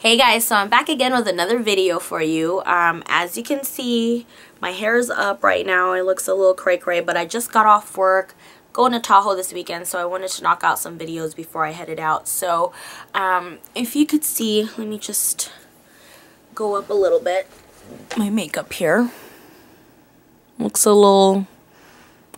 Hey guys, so I'm back again with another video for you. As you can see, my hair is up right now. It looks a little cray-cray, but I just got off work, going to Tahoe this weekend, so I wanted to knock out some videos before I headed out. So, if you could see, let me just go up a little bit. My makeup here looks a little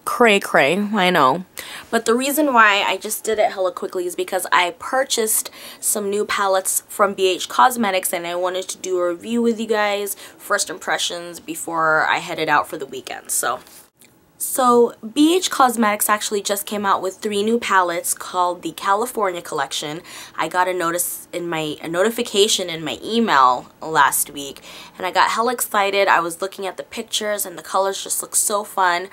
cray-cray, I know. But the reason why I just did it hella quickly is because I purchased some new palettes from BH Cosmetics and I wanted to do a review with you guys, first impressions before I headed out for the weekend. So BH Cosmetics actually just came out with 3 new palettes called the California collection. I got a notification in my email last week and I got hella excited. I was looking at the pictures and the colors just look so fun.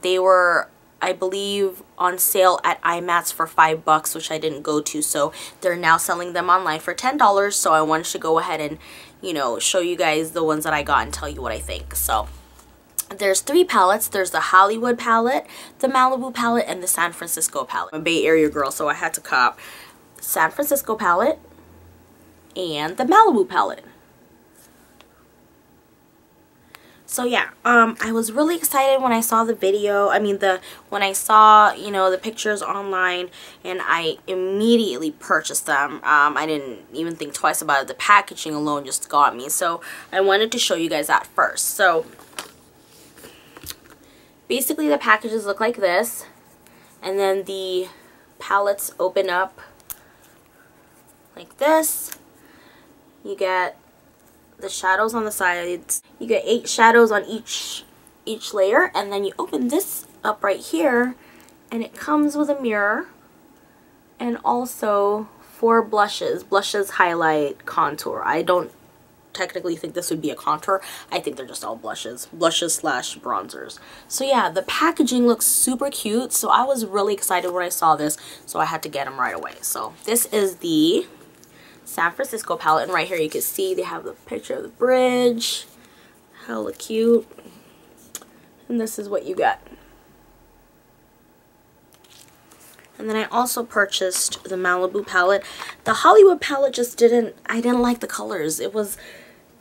They were, I believe, on sale at IMATS for $5, which I didn't go to, so they're now selling them online for $10. So I wanted to go ahead and, you know, show you guys the ones that I got and tell you what I think. So there's 3 palettes. There's the Hollywood palette, the Malibu palette, and the San Francisco palette. I'm a Bay Area girl, so I had to cop San Francisco palette and the Malibu palette. So yeah, I was really excited when I saw the video. When I saw, you know, the pictures online, and I immediately purchased them. I didn't even think twice about it. The packaging alone just got me. So I wanted to show you guys that first. So basically the packages look like this, and then the palettes open up like this. You get the shadows on the sides. You get 8 shadows on each layer, and then you open this up right here and it comes with a mirror and also 4 blushes, highlight, contour. I don't technically think this would be a contour. I think they're just all blushes slash bronzers. So yeah, the packaging looks super cute, so I was really excited when I saw this, so I had to get them right away. So this is the San Francisco palette, and right here you can see they have the picture of the bridge. Hella cute. And this is what you got. And then I also purchased the Malibu palette. The Hollywood palette just I didn't like the colors. It was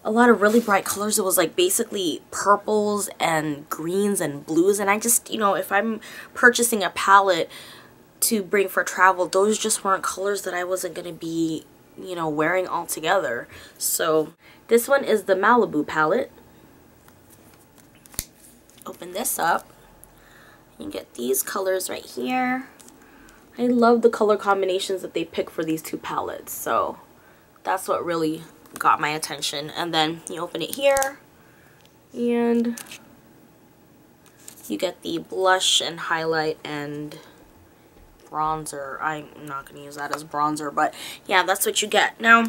a lot of really bright colors. It was like basically purples and greens and blues, and I just, you know, if I'm purchasing a palette to bring for travel, those just weren't colors that I wasn't going to be, you know, wearing all together. So this one is the Malibu palette. Open this up. You get these colors right here. I love the color combinations that they pick for these 2 palettes, so that's what really got my attention. And then you open it here and you get the blush and highlight and bronzer. I'm not going to use that as bronzer, but yeah, that's what you get. Now,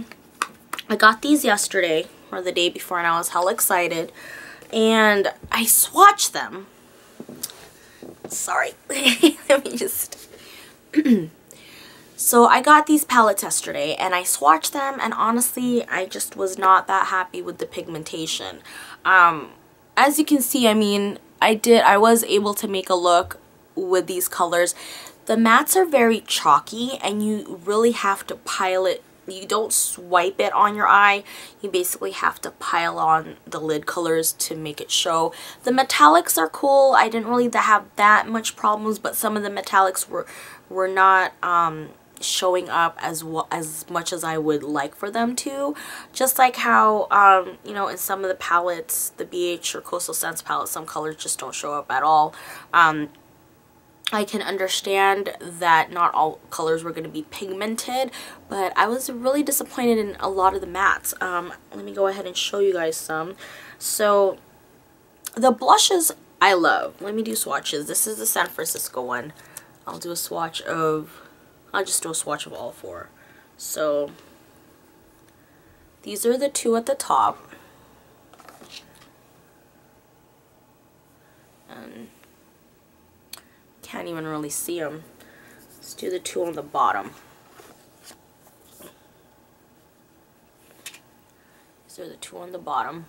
I got these yesterday or the day before and I was hella excited, and I swatched them. Sorry. Let me just So I got these palettes yesterday and I swatched them, and honestly I just was not that happy with the pigmentation. As you can see, I mean, I was able to make a look with these colors. The mattes are very chalky and you really have to pile it. You don't swipe it on your eye. You basically have to pile on the lid colors to make it show. The metallics are cool. I didn't really have that much problems, but some of the metallics were not showing up as much as I would like for them to. Just like how, you know, in some of the palettes, the BH or Coastal Scents palettes, some colors just don't show up at all. I can understand that not all colors were going to be pigmented, but I was really disappointed in a lot of the mattes. Let me go ahead and show you guys some. So the blushes I love. Let me do swatches. This is the San Francisco one. I'll just do a swatch of all 4. So these are the 2 at the top. And can't even really see them. Let's do the 2 on the bottom. These are the 2 on the bottom.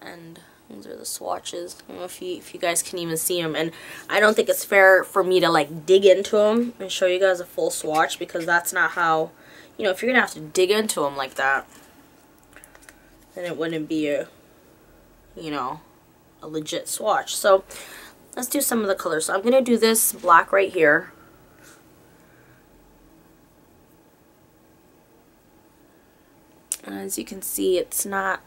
And these are the swatches. I don't know if you guys can even see them. And I don't think it's fair for me to like dig into them and show you guys a full swatch, because that's not how you know, if you're gonna have to dig into them like that, then it wouldn't be a, you know, a legit swatch. So let's do some of the colors. So I'm gonna do this black right here. And as you can see, it's not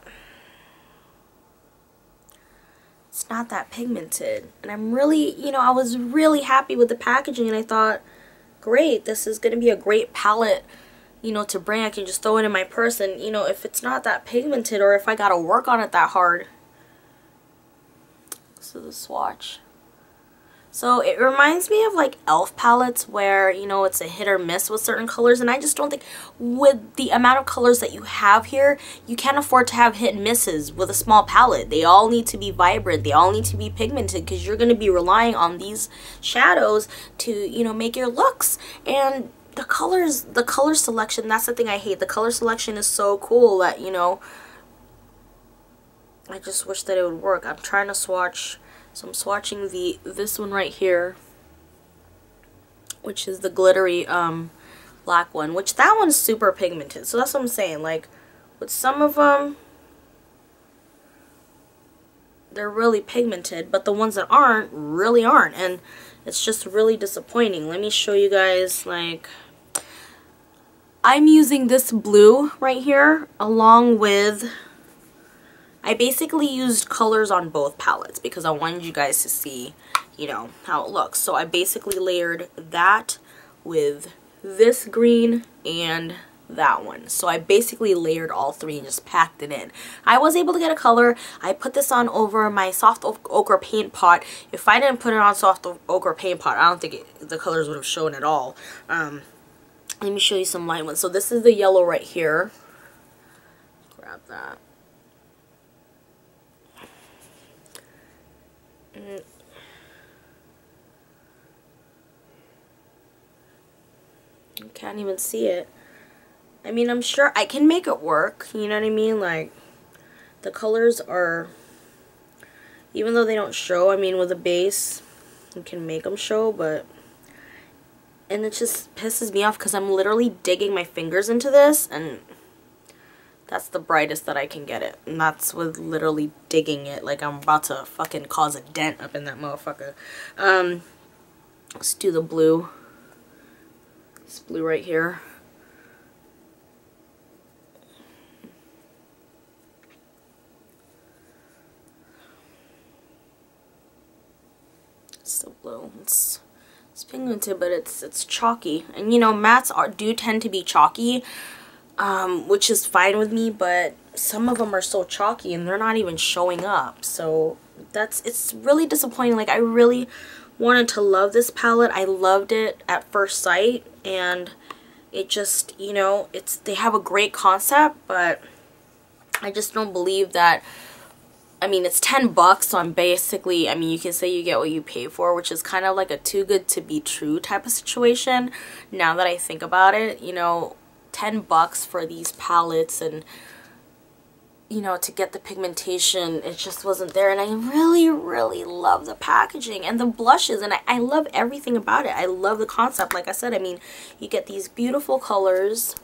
that pigmented. And I'm really, you know, I was really happy with the packaging, and I thought, great, this is going to be a great palette, you know, to bring. I can just throw it in my purse, and, you know, if it's not that pigmented or if I got to work on it that hard. So the swatch. So it reminds me of like e.l.f. palettes where, you know, it's a hit or miss with certain colors, and I just don't think with the amount of colors that you have here, you can't afford to have hit and misses with a small palette. They all need to be vibrant. They all need to be pigmented, because you're going to be relying on these shadows to, you know, make your looks. And the colors, the color selection, that's the thing I hate. The color selection is so cool that, you know, I just wish that it would work. I'm trying to swatch. So I'm swatching this one right here, which is the glittery black one, which that one's super pigmented. So that's what I'm saying. Like, with some of them, they're really pigmented, but the ones that aren't, really aren't. And it's just really disappointing. Let me show you guys, like, I'm using this blue right here along with, I basically used colors on both palettes because I wanted you guys to see, you know, how it looks. So I basically layered that with this green and that one. So I basically layered all three and just packed it in. I was able to get a color. I put this on over my soft ochre paint pot. If I didn't put it on soft ochre paint pot, I don't think the colors would have shown at all. Let me show you some light ones. So this is the yellow right here. Grab that. You can't even see it. I mean, I'm sure I can make it work, you know what I mean? Like, the colors are, even though they don't show, I mean, with a base, you can make them show, but, and it just pisses me off because I'm literally digging my fingers into this, and that's the brightest that I can get it. And that's with literally digging it. Like, I'm about to fucking cause a dent up in that motherfucker. Let's do the blue. This blue right here. It's the blue. It's pigmented, but it's chalky. And, you know, mattes do tend to be chalky. Which is fine with me, but some of them are so chalky and they're not even showing up. So it's really disappointing. Like, I really wanted to love this palette. I loved it at first sight, and it just, you know, they have a great concept, but I just don't believe that. I mean, it's $10, so I'm basically, I mean, you can say you get what you pay for, which is kind of like a too good to be true type of situation. Now that I think about it, you know, $10 for these palettes, and, you know, to get the pigmentation, it just wasn't there. And I really, really love the packaging and the blushes, and I love everything about it. I love the concept. Like I said, I mean, you get these beautiful colors,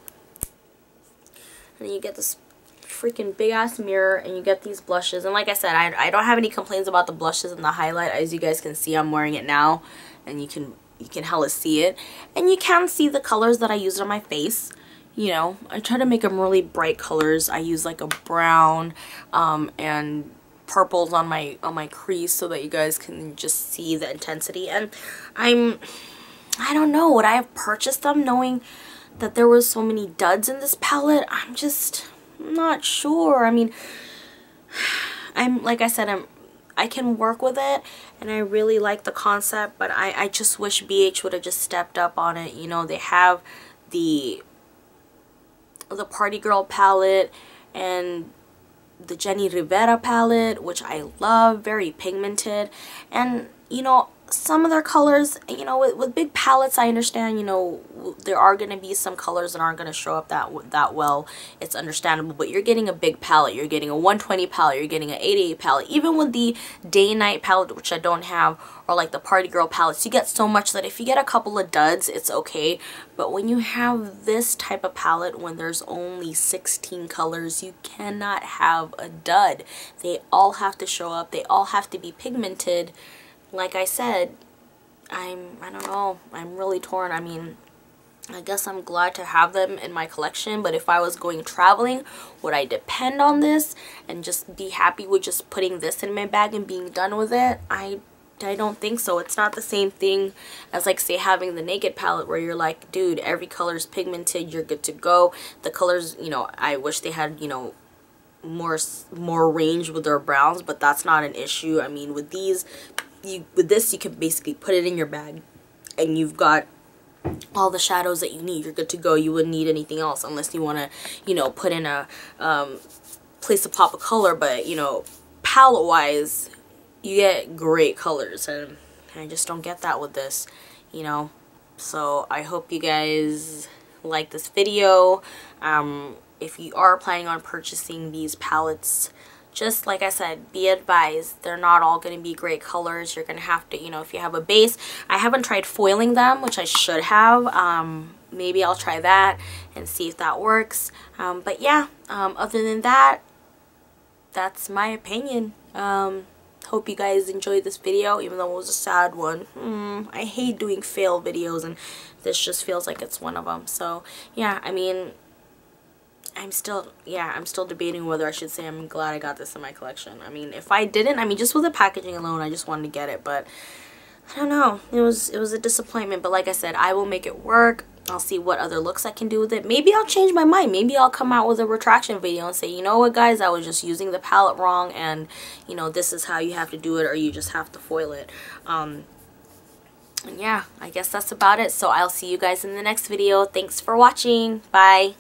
and you get this freaking big ass mirror, and you get these blushes. And like I said, I don't have any complaints about the blushes and the highlight. As you guys can see, I'm wearing it now, and you can hella see it, and you can see the colors that I used on my face. You know, I try to make them really bright colors. I use like a brown and purples on my crease so that you guys can just see the intensity. And I don't know, would I have purchased them knowing that there was so many duds in this palette? I'm just not sure. I mean, like I said, I can work with it, and I really like the concept, but I just wish BH would have just stepped up on it. You know, they have the Party Girl palette and the Jenny Rivera palette, which I love, very pigmented. And, you know, some of their colors, you know, with big palettes, I understand, you know, there are going to be some colors that aren't going to show up that well. It's understandable, but you're getting a big palette. You're getting a 120 palette. You're getting an 88 palette. Even with the day night palette, which I don't have, or like the party girl palettes, you get so much that if you get a couple of duds, it's okay. But when you have this type of palette, when there's only 16 colors, you cannot have a dud. They all have to show up. They all have to be pigmented. Like I said, I don't know, I'm really torn. I mean, I guess I'm glad to have them in my collection, but if I was going traveling, would I depend on this and just be happy with just putting this in my bag and being done with it? I don't think so. It's not the same thing as, like, say, having the Naked palette where you're like, dude, every color is pigmented, you're good to go. The colors, you know, I wish they had, you know, more range with their browns, but that's not an issue. I mean, with these, with this, you can basically put it in your bag and you've got all the shadows that you need. You're good to go. You wouldn't need anything else unless you want to, you know, put in a place to pop a color. But, you know, palette wise, you get great colors, and I just don't get that with this, you know. So I hope you guys like this video. If you are planning on purchasing these palettes, just like I said, be advised, they're not all going to be great colors. You're going to have to, you know, if you have a base. I haven't tried foiling them, which I should have. Maybe I'll try that and see if that works. But yeah, other than that, that's my opinion. Hope you guys enjoyed this video, even though it was a sad one. I hate doing fail videos, and this just feels like it's one of them. So yeah, I mean, I'm still debating whether I should say I'm glad I got this in my collection. I mean, if I didn't, I mean, just with the packaging alone, I just wanted to get it, but I don't know. It was a disappointment, but like I said, I will make it work. I'll see what other looks I can do with it. Maybe I'll change my mind. Maybe I'll come out with a retraction video and say, you know what, guys, I was just using the palette wrong, and, you know, this is how you have to do it, or you just have to foil it. And yeah, I guess that's about it. So I'll see you guys in the next video. Thanks for watching. Bye.